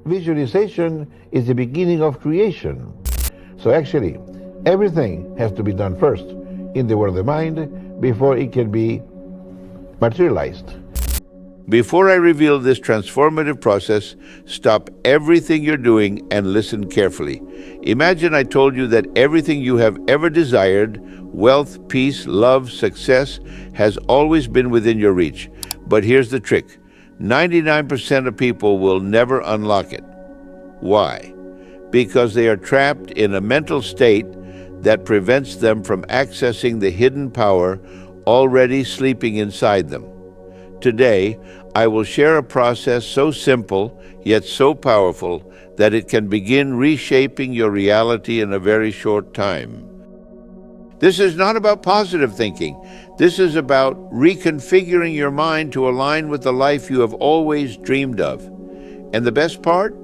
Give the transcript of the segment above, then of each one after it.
Visualization is the beginning of creation. So actually, everything has to be done first in the world of the mind before it can be materialized. Before I reveal this transformative process, stop everything you're doing and listen carefully. Imagine I told you that everything you have ever desired, wealth, peace, love, success, has always been within your reach. But here's the trick. 99% of people will never unlock it. Why? Because they are trapped in a mental state that prevents them from accessing the hidden power already sleeping inside them. Today, I will share a process so simple, yet so powerful, that it can begin reshaping your reality in a very short time. This is not about positive thinking. This is about reconfiguring your mind to align with the life you have always dreamed of. And the best part?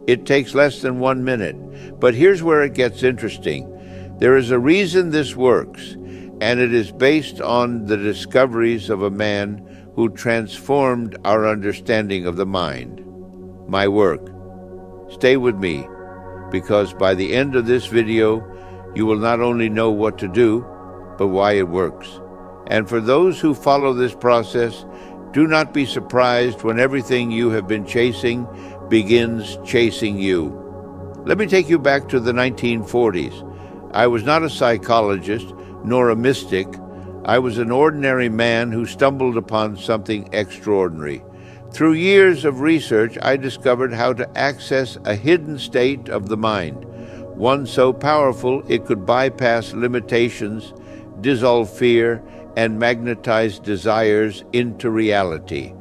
It takes less than 1 minute. But here's where it gets interesting. There is a reason this works, and it is based on the discoveries of a man who transformed our understanding of the mind. My work. Stay with me, because by the end of this video, you will not only know what to do, but why it works. And for those who follow this process, do not be surprised when everything you have been chasing begins chasing you. Let me take you back to the 1940s. I was not a psychologist, nor a mystic. I was an ordinary man who stumbled upon something extraordinary. Through years of research, I discovered how to access a hidden state of the mind, one so powerful it could bypass limitations, dissolve fear, and magnetize desires into reality.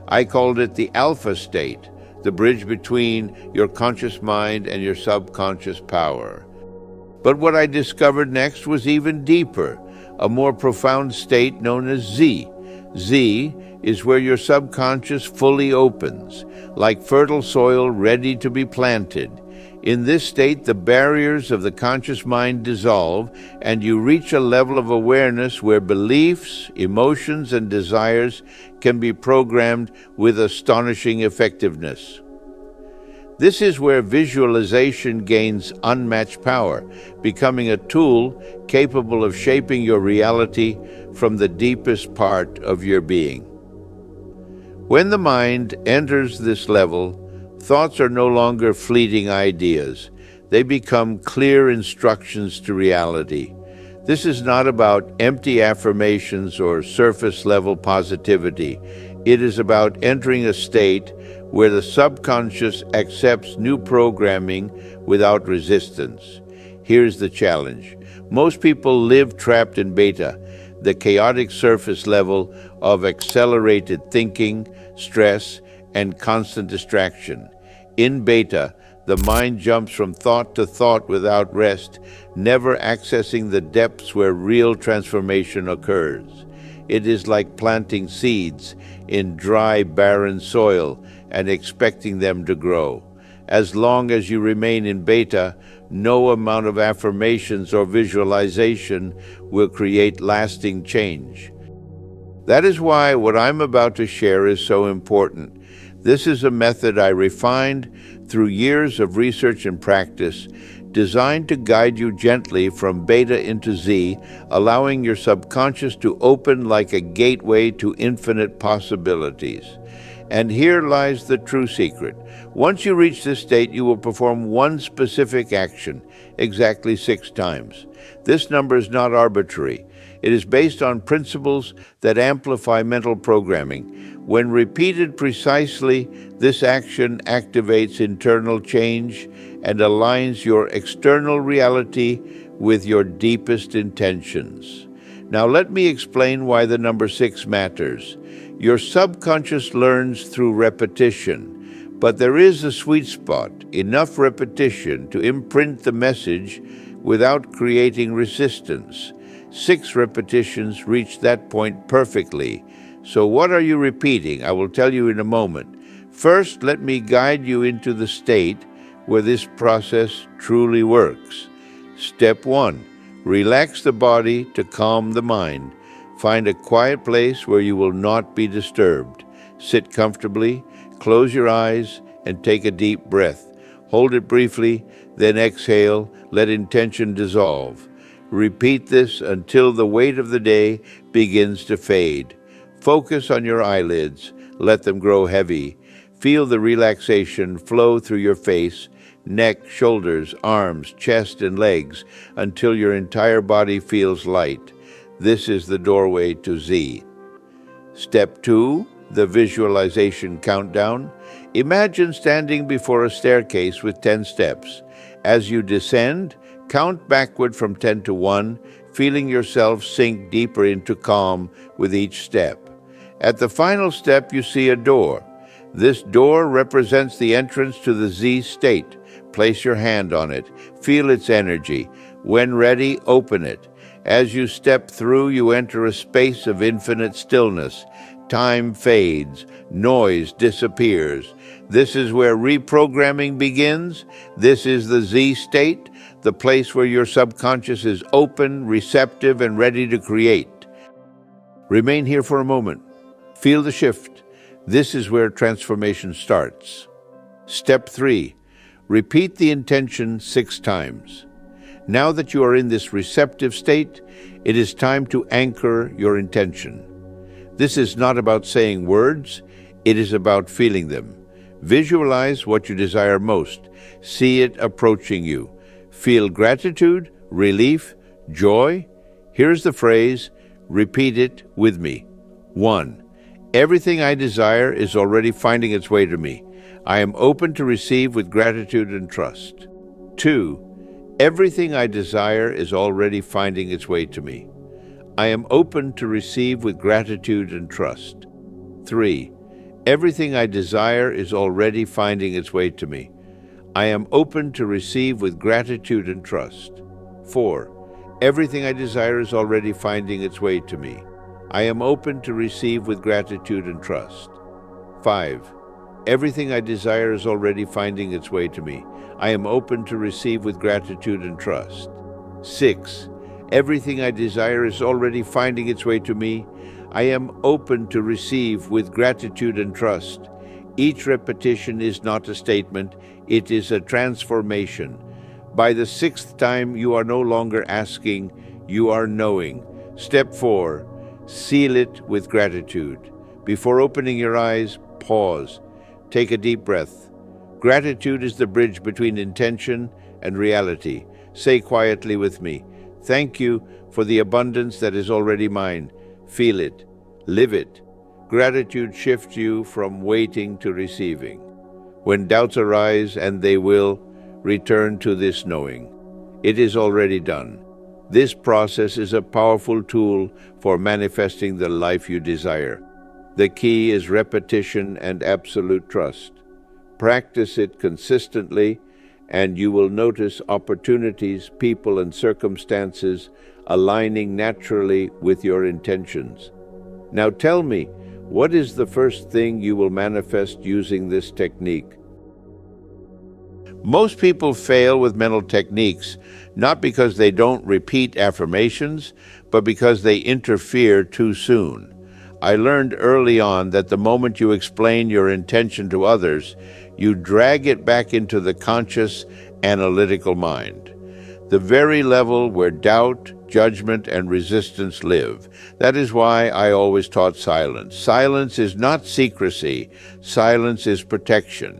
I called it the alpha state, the bridge between your conscious mind and your subconscious power. But what I discovered next was even deeper, a more profound state known as Z. Z is where your subconscious fully opens, like fertile soil ready to be planted. In this state, the barriers of the conscious mind dissolve, and you reach a level of awareness where beliefs, emotions, and desires can be programmed with astonishing effectiveness. This is where visualization gains unmatched power, becoming a tool capable of shaping your reality from the deepest part of your being. When the mind enters this level, thoughts are no longer fleeting ideas. They become clear instructions to reality. This is not about empty affirmations or surface-level positivity. It is about entering a state where the subconscious accepts new programming without resistance. Here's the challenge. Most people live trapped in beta, the chaotic surface level of accelerated thinking, stress, and constant distraction. In beta, the mind jumps from thought to thought without rest, never accessing the depths where real transformation occurs. It is like planting seeds in dry, barren soil and expecting them to grow. As long as you remain in beta, no amount of affirmations or visualization will create lasting change. That is why what I'm about to share is so important. This is a method I refined through years of research and practice, designed to guide you gently from beta into Z, allowing your subconscious to open like a gateway to infinite possibilities. And here lies the true secret. Once you reach this state, you will perform one specific action exactly 6 times. This number is not arbitrary. It is based on principles that amplify mental programming. When repeated precisely, this action activates internal change and aligns your external reality with your deepest intentions. Now let me explain why the number 6 matters. Your subconscious learns through repetition, but there is a sweet spot, enough repetition to imprint the message without creating resistance. 6 repetitions reach that point perfectly. So what are you repeating? I will tell you in a moment. First, let me guide you into the state where this process truly works. Step 1, relax the body to calm the mind. Find a quiet place where you will not be disturbed. Sit comfortably, close your eyes, and take a deep breath. Hold it briefly, then exhale, let intention dissolve. Repeat this until the weight of the day begins to fade. Focus on your eyelids, let them grow heavy. Feel the relaxation flow through your face, neck, shoulders, arms, chest, and legs until your entire body feels light. This is the doorway to Z. Step 2, the visualization countdown. Imagine standing before a staircase with 10 steps. As you descend, count backward from 10 to 1, feeling yourself sink deeper into calm with each step. At the final step, you see a door. This door represents the entrance to the Z state. Place your hand on it. Feel its energy. When ready, open it. As you step through, you enter a space of infinite stillness. Time fades. Noise disappears. This is where reprogramming begins. This is the Z state, the place where your subconscious is open, receptive, and ready to create. Remain here for a moment. Feel the shift. This is where transformation starts. Step 3. Repeat the intention 6 times. Now that you are in this receptive state, it is time to anchor your intention. This is not about saying words, it is about feeling them. Visualize what you desire most. See it approaching you. Feel gratitude, relief, joy. Here's the phrase. Repeat it with me. 1. Everything I desire is already finding its way to me. I am open to receive with gratitude and trust. 2. Everything I desire is already finding its way to me. I am open to receive with gratitude and trust. 3. Everything I desire is already finding its way to me. I am open to receive with gratitude and trust. 4. Everything I desire is already finding its way to me. I am open to receive with gratitude and trust. 5. Everything I desire is already finding its way to me. I am open to receive with gratitude and trust. 6. Everything I desire is already finding its way to me. I am open to receive with gratitude and trust. Each repetition is not a statement, it is a transformation. By the 6th time, you are no longer asking, you are knowing. Step 4. Seal it with gratitude. Before opening your eyes, pause. Take a deep breath. Gratitude is the bridge between intention and reality. Say quietly with me, thank you for the abundance that is already mine. Feel it. Live it. Gratitude shifts you from waiting to receiving. When doubts arise, and they will, return to this knowing. It is already done. This process is a powerful tool for manifesting the life you desire. The key is repetition and absolute trust. Practice it consistently, and you will notice opportunities, people, and circumstances aligning naturally with your intentions. Now tell me, what is the first thing you will manifest using this technique? Most people fail with mental techniques, not because they don't repeat affirmations, but because they interfere too soon. I learned early on that the moment you explain your intention to others, you drag it back into the conscious, analytical mind, the very level where doubt, judgment, and resistance live. That is why I always taught silence. Silence is not secrecy. Silence is protection.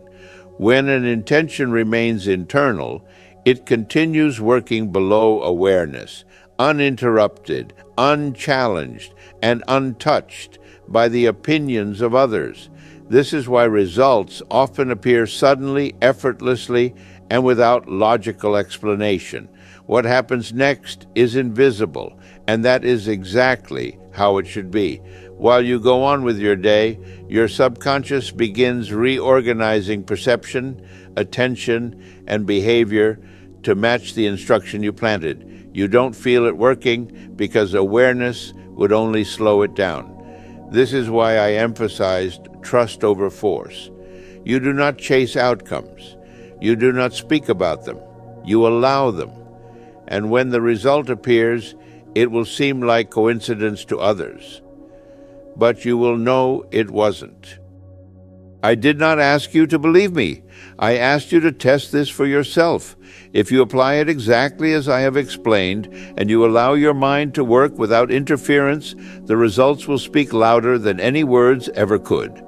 When an intention remains internal, it continues working below awareness, uninterrupted, unchallenged, and untouched by the opinions of others. This is why results often appear suddenly, effortlessly, and without logical explanation. What happens next is invisible, and that is exactly how it should be. While you go on with your day, your subconscious begins reorganizing perception, attention, and behavior to match the instruction you planted. You don't feel it working because awareness would only slow it down. This is why I emphasized trust over force. You do not chase outcomes. You do not speak about them. You allow them. And when the result appears, it will seem like coincidence to others. But you will know it wasn't. I did not ask you to believe me. I asked you to test this for yourself. If you apply it exactly as I have explained, and you allow your mind to work without interference, the results will speak louder than any words ever could.